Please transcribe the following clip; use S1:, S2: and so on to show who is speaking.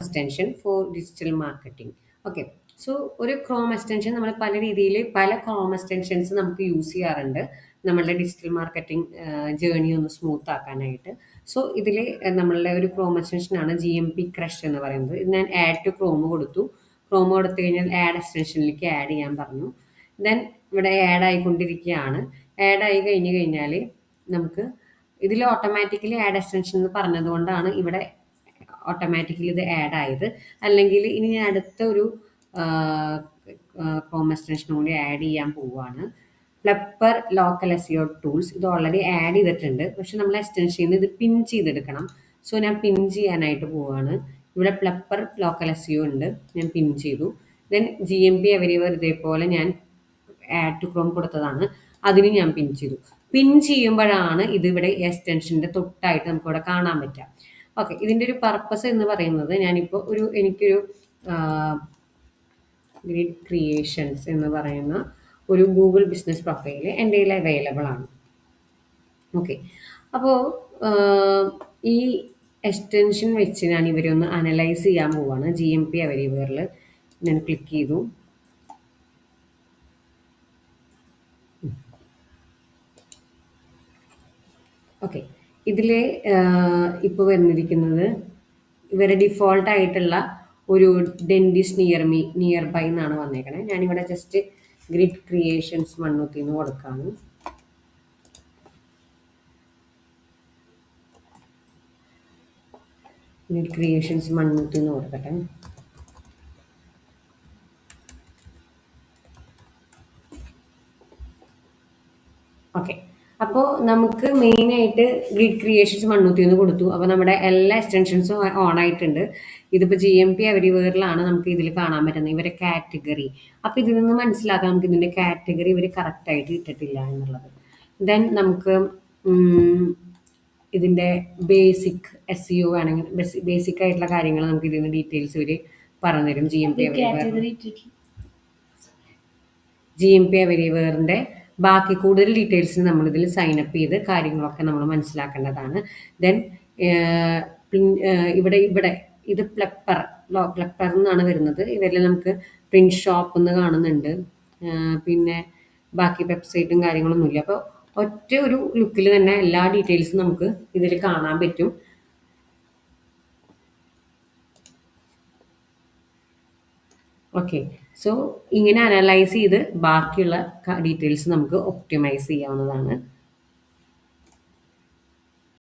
S1: Extension for digital marketing. Okay, so ഒരു Chrome extension നമ്മൾ പല രീതിയിൽ പല ക്രോം എക്സ്റ്റൻഷൻസ് നമുക്ക് യൂസ് ചെയ്യാറുണ്ട് നമ്മളുടെ ഡിജിറ്റൽ മാർക്കറ്റിംഗ് ജേർണി ഒന്ന് സ്മൂത്ത് ആക്കാനായിട്ട്. സോ ഇതിൽ നമ്മളുടെ ഒരു ക്രോം എക്സ്റ്റൻഷനാണ് GMP ക്രഷ് എന്ന് പറയുന്നത്. ഇത് ഞാൻ ആഡ് ടു ക്രോം കൊടുത്തു. ക്രോം കൊടുത്തു കഴിഞ്ഞാൽ ആഡ് എക്സ്റ്റൻഷനിലേക്ക് ആഡ് ചെയ്യാൻ പറഞ്ഞു. ദെൻ ഇവിടെ ആഡ് ആയിക്കൊണ്ടിരിക്കുകയാണ്. ആഡ് ആയി കഴിഞ്ഞ് കഴിഞ്ഞാൽ നമുക്ക് ഇതിൽ ഓട്ടോമാറ്റിക്കലി ആഡ് എക്സ്റ്റൻഷൻ എന്ന് പറഞ്ഞതുകൊണ്ടാണ് ഇവിടെ ഓട്ടോമാറ്റിക്കലി ഇത് ആഡ് ആയത്. അല്ലെങ്കിൽ ഇനി ഞാൻ അടുത്ത ഒരു ക്രോം എക്സ്റ്റൻഷനും കൂടി ആഡ് ചെയ്യാൻ പോവുകയാണ്. പ്ലപ്പർ ലോക്കൽ SEO ടൂൾസ് ഇത് ഓൾറെഡി ആഡ് ചെയ്തിട്ടുണ്ട്, പക്ഷെ നമ്മൾ എക്സ്റ്റൻഷനിൽ നിന്ന് ഇത് പിൻ ചെയ്തെടുക്കണം. സോ ഞാൻ പിൻ ചെയ്യാനായിട്ട് പോവുകയാണ്. ഇവിടെ പ്ലപ്പർ ലോക്കൽ SEO ഉണ്ട്, ഞാൻ പിൻ ചെയ്തു. ദെൻ GMP എവരിവർ ഇതേപോലെ ഞാൻ ആഡ് ടു ക്രോം കൊടുത്തതാണ്, അതിന് ഞാൻ പിൻ ചെയ്തു. പിൻ ചെയ്യുമ്പോഴാണ് ഇതിവിടെ എക്സ്റ്റൻഷൻ്റെ തൊട്ടായിട്ട് നമുക്കിവിടെ കാണാൻ പറ്റുക. ഓക്കെ, ഇതിൻ്റെ ഒരു പർപ്പസ് എന്ന് പറയുന്നത് ഞാനിപ്പോൾ എനിക്കൊരു ഗ്രിഡ് ക്രിയേഷൻസ് എന്ന് പറയുന്ന ഒരു ഗൂഗിൾ ബിസിനസ് പ്രൊഫൈൽ എൻ്റെ കയ്യിൽ അവൈലബിൾ ആണ്. ഓക്കെ, അപ്പോൾ ഈ എക്സ്റ്റൻഷൻ വെച്ച് ഞാൻ ഇവരെ ഒന്ന് അനലൈസ് ചെയ്യാൻ പോവാണ്. GMP എവരിവെയറിൽ ഞാൻ ക്ലിക്ക് ചെയ്തു. ഓക്കെ, ഇതിൽ ഇപ്പോൾ വന്നിരിക്കുന്നത് ഇവരെ ഡിഫോൾട്ട് ആയിട്ടുള്ള ഒരു ഡെന്റിസ്റ്റ് നിയർ ബൈ എന്നാണ് വന്നേക്കണേ. ഞാനിവിടെ ജസ്റ്റ് ഗ്രിഡ് ക്രിയേഷൻസ് മണ്ണുത്തിന്ന് കൊടുക്കാണ്. ഗ്രിഡ് ക്രിയേഷൻസ് മണ്ണുത്തിന്ന് കൊടുക്കട്ടെ. ഓക്കെ, അപ്പോൾ നമുക്ക് മെയിനായിട്ട് ഗ്രിഡ് ക്രിയേഷൻസ് മണ്ണൂത്തിന്ന് കൊടുത്തു. അപ്പോൾ നമ്മുടെ എല്ലാ എക്സ്റ്റൻഷൻസും ഓൺ ആയിട്ടുണ്ട്. ഇതിപ്പോൾ GMP എവരിവെയറിലാണ് നമുക്ക് ഇതിൽ കാണാൻ പറ്റുന്നത് ഇവരെ കാറ്റഗറി. അപ്പോൾ ഇതിൽ നിന്ന് മനസ്സിലാക്കാം നമുക്ക് ഇതിൻ്റെ കാറ്റഗറി ഇവർ കറക്റ്റായിട്ട് ഇട്ടിട്ടില്ല എന്നുള്ളത്. ദെൻ നമുക്ക് ഇതിൻ്റെ ബേസിക് SEO ആണെങ്കിൽ ബേസിക് ആയിട്ടുള്ള കാര്യങ്ങൾ നമുക്ക് ഇതിന് ഡീറ്റെയിൽസ് ഇവർ പറഞ്ഞുതരും. GMP എവരിവെയറിൻ്റെ ബാക്കി കൂടുതൽ ഡീറ്റെയിൽസിന് നമ്മളിതിൽ സൈനപ്പ് ചെയ്ത് കാര്യങ്ങളൊക്കെ നമ്മൾ മനസ്സിലാക്കേണ്ടതാണ്. ദെൻ ഇവിടെ ഇത് പ്ലപ്പർ എന്നാണ് വരുന്നത്. ഇവരിൽ നമുക്ക് പ്രിന്റ് ഷോപ്പ് എന്ന് കാണുന്നുണ്ട്. പിന്നെ ബാക്കി വെബ്സൈറ്റും കാര്യങ്ങളൊന്നുമില്ല. അപ്പോൾ ഒറ്റ ഒരു ലുക്കിൽ തന്നെ എല്ലാ ഡീറ്റെയിൽസും നമുക്ക് ഇതിൽ കാണാൻ പറ്റും. ഓക്കെ, സോ ഇങ്ങനെ അനലൈസ് ചെയ്ത് ബാക്കിയുള്ള ഡീറ്റെയിൽസ് നമുക്ക് ഒപ്റ്റിമൈസ് ചെയ്യാവുന്നതാണ്.